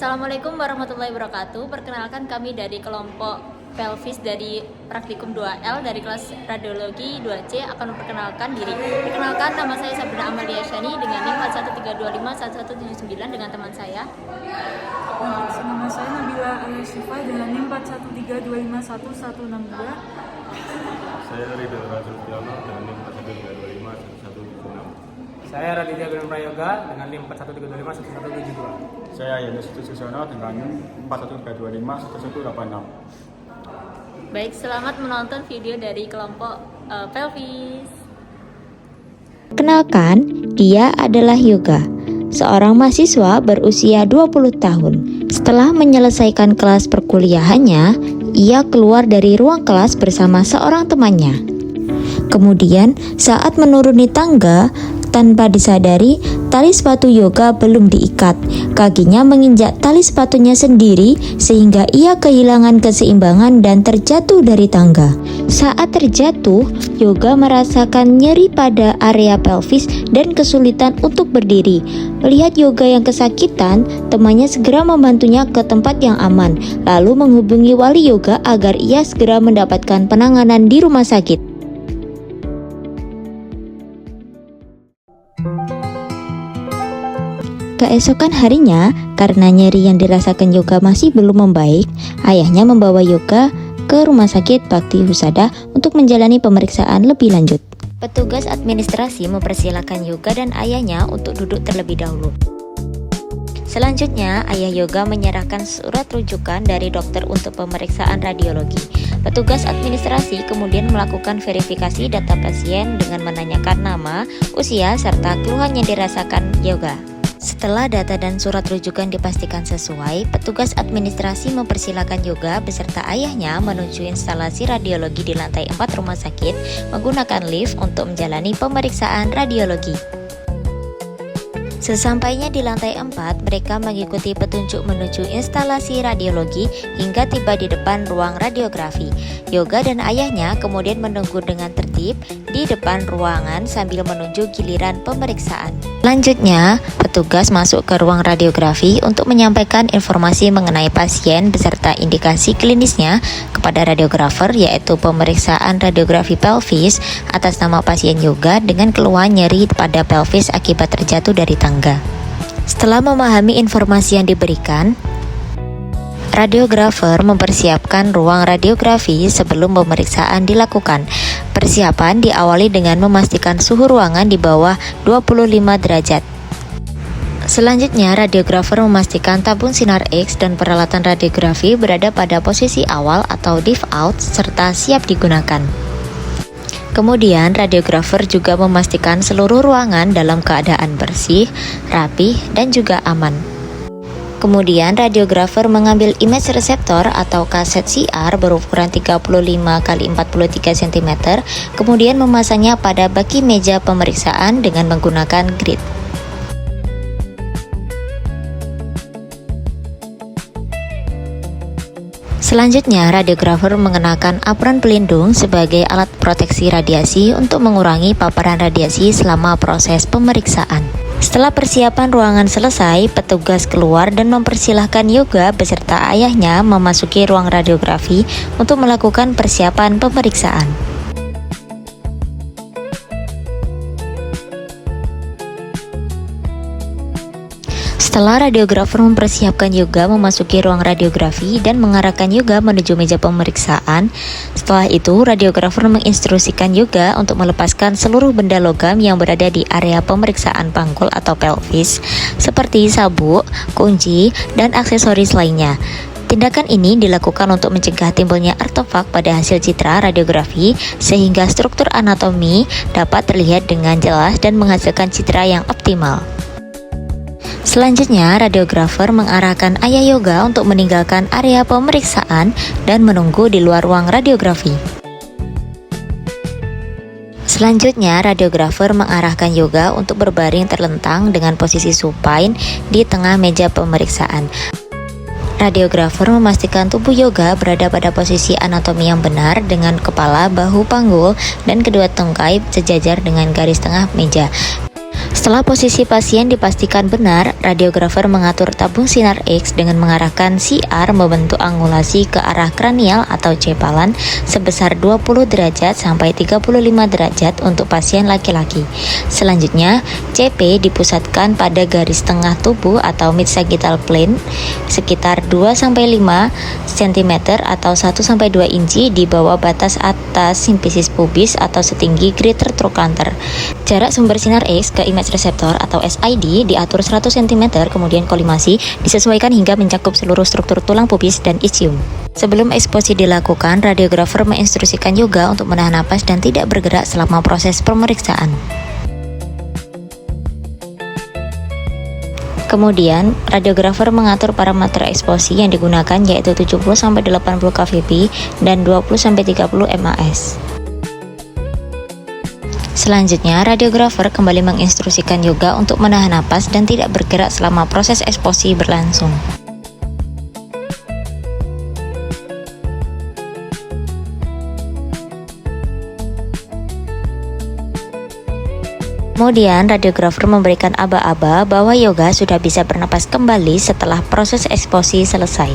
Assalamualaikum warahmatullahi wabarakatuh. Perkenalkan kami dari kelompok pelvis dari praktikum 2L dari kelas radiologi 2C akan memperkenalkan diri. Perkenalkan, nama saya Sabrina Amalia Shani dengan NIM 41325179 dengan teman saya. Nama saya Nabila Ayashifa dengan NIM 4132511162. Saya Ridho Rasulullah dengan NIM 41325116. Saya Raditya Gunawan Prayoga dengan NIM 4132511172. Saya Yanus Susono dengan NIM 4132511186. Baik, selamat menonton video dari kelompok pelvis. Kenalkan, dia adalah Yoga, seorang mahasiswa berusia 20 tahun. Setelah menyelesaikan kelas perkuliahannya, ia keluar dari ruang kelas bersama seorang temannya. Kemudian, saat menuruni tangga, tanpa disadari, tali sepatu Yoga belum diikat. Kakinya menginjak tali sepatunya sendiri sehingga ia kehilangan keseimbangan dan terjatuh dari tangga. Saat terjatuh, Yoga merasakan nyeri pada area pelvis dan kesulitan untuk berdiri. Melihat Yoga yang kesakitan, temannya segera membantunya ke tempat yang aman, lalu menghubungi wali Yoga agar ia segera mendapatkan penanganan di rumah sakit. Keesokan harinya, karena nyeri yang dirasakan Yoga masih belum membaik, ayahnya membawa Yoga ke rumah sakit Bakti Husada untuk menjalani pemeriksaan lebih lanjut. Petugas administrasi mempersilahkan Yoga dan ayahnya untuk duduk terlebih dahulu. Selanjutnya, ayah Yoga menyerahkan surat rujukan dari dokter untuk pemeriksaan radiologi. Petugas administrasi kemudian melakukan verifikasi data pasien dengan menanyakan nama, usia, serta keluhan yang dirasakan Yoga. Setelah data dan surat rujukan dipastikan sesuai, petugas administrasi mempersilakan Yoga beserta ayahnya menuju instalasi radiologi di lantai 4 rumah sakit menggunakan lift untuk menjalani pemeriksaan radiologi. Sesampainya di lantai 4, mereka mengikuti petunjuk menuju instalasi radiologi hingga tiba di depan ruang radiografi. Yoga dan ayahnya kemudian menunggu dengan tertib di depan ruangan sambil menunggu giliran pemeriksaan. Selanjutnya, petugas masuk ke ruang radiografi untuk menyampaikan informasi mengenai pasien beserta indikasi klinisnya kepada radiografer, yaitu pemeriksaan radiografi pelvis atas nama pasien Yoga dengan keluhan nyeri pada pelvis akibat terjatuh dari tangga. Setelah memahami informasi yang diberikan, radiografer mempersiapkan ruang radiografi sebelum pemeriksaan dilakukan. Persiapan diawali dengan memastikan suhu ruangan di bawah 25 derajat. Selanjutnya, radiografer memastikan tabung sinar X dan peralatan radiografi berada pada posisi awal atau diff out serta siap digunakan. Kemudian, radiografer juga memastikan seluruh ruangan dalam keadaan bersih, rapih, dan juga aman. Kemudian, radiografer mengambil image reseptor atau kaset CR berukuran 35x43 cm, kemudian memasangnya pada baki meja pemeriksaan dengan menggunakan grid. Selanjutnya, radiografer mengenakan apron pelindung sebagai alat proteksi radiasi untuk mengurangi paparan radiasi selama proses pemeriksaan. Setelah persiapan ruangan selesai, petugas keluar dan mempersilahkan Yoga beserta ayahnya memasuki ruang radiografi untuk melakukan persiapan pemeriksaan. Setelah radiografer mempersiapkan Yoga memasuki ruang radiografi dan mengarahkan Yoga menuju meja pemeriksaan, setelah itu radiografer menginstruksikan Yoga untuk melepaskan seluruh benda logam yang berada di area pemeriksaan panggul atau pelvis, seperti sabuk, kunci, dan aksesoris lainnya. Tindakan ini dilakukan untuk mencegah timbulnya artefak pada hasil citra radiografi sehingga struktur anatomi dapat terlihat dengan jelas dan menghasilkan citra yang optimal. Selanjutnya, radiografer mengarahkan ayah Yoga untuk meninggalkan area pemeriksaan dan menunggu di luar ruang radiografi. Selanjutnya, radiografer mengarahkan Yoga untuk berbaring terlentang dengan posisi supine di tengah meja pemeriksaan. Radiografer memastikan tubuh Yoga berada pada posisi anatomi yang benar dengan kepala, bahu, panggul, dan kedua tungkai sejajar dengan garis tengah meja. Setelah posisi pasien dipastikan benar, radiografer mengatur tabung sinar X dengan mengarahkan CR membentuk angulasi ke arah kranial atau cepalan sebesar 20 derajat sampai 35 derajat untuk pasien laki-laki. Selanjutnya, CP dipusatkan pada garis tengah tubuh atau mid sagittal plane sekitar 2-5 cm atau 1-2 inci di bawah batas atas simfisis pubis atau setinggi greater trochanter. Jarak sumber sinar X ke image reseptor atau SID diatur 100 cm, kemudian kolimasi disesuaikan hingga mencakup seluruh struktur tulang pubis dan ischium. Sebelum eksposi dilakukan, radiografer menginstruksikan yoga untuk menahan napas dan tidak bergerak selama proses pemeriksaan. Kemudian, radiografer mengatur parameter eksposi yang digunakan yaitu 70-80 kVp dan 20-30 mas. Selanjutnya, radiografer kembali menginstruksikan yoga untuk menahan napas dan tidak bergerak selama proses eksposi berlangsung. Kemudian, radiografer memberikan aba-aba bahwa yoga sudah bisa bernapas kembali setelah proses eksposi selesai.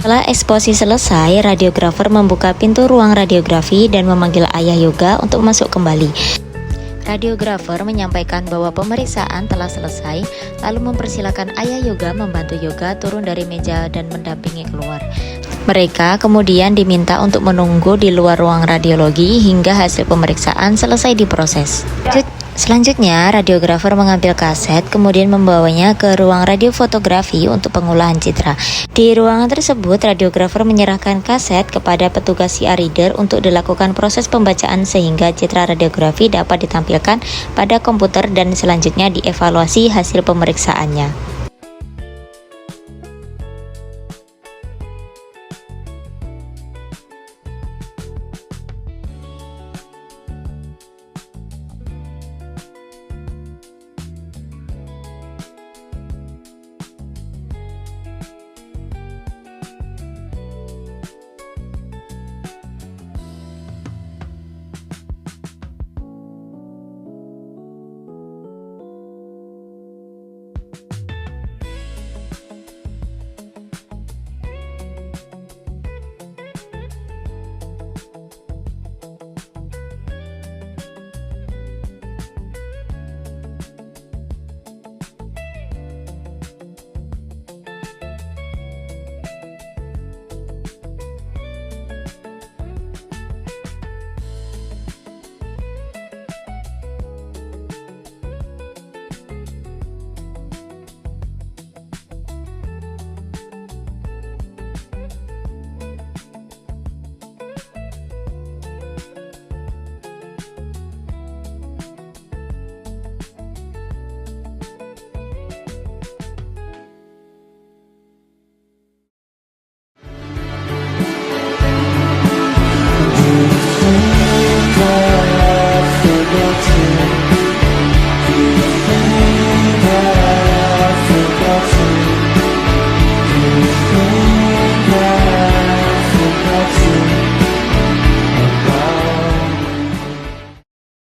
Setelah eksposi selesai, radiografer membuka pintu ruang radiografi dan memanggil ayah yoga untuk masuk kembali. Radiografer menyampaikan bahwa pemeriksaan telah selesai, lalu mempersilakan ayah yoga membantu yoga turun dari meja dan mendampingi keluar. Mereka kemudian diminta untuk menunggu di luar ruang radiologi hingga hasil pemeriksaan selesai diproses. Selanjutnya, radiografer mengambil kaset kemudian membawanya ke ruang radiofotografi untuk pengolahan citra. Di ruangan tersebut, radiografer menyerahkan kaset kepada petugas CR reader untuk dilakukan proses pembacaan sehingga citra radiografi dapat ditampilkan pada komputer dan selanjutnya dievaluasi hasil pemeriksaannya.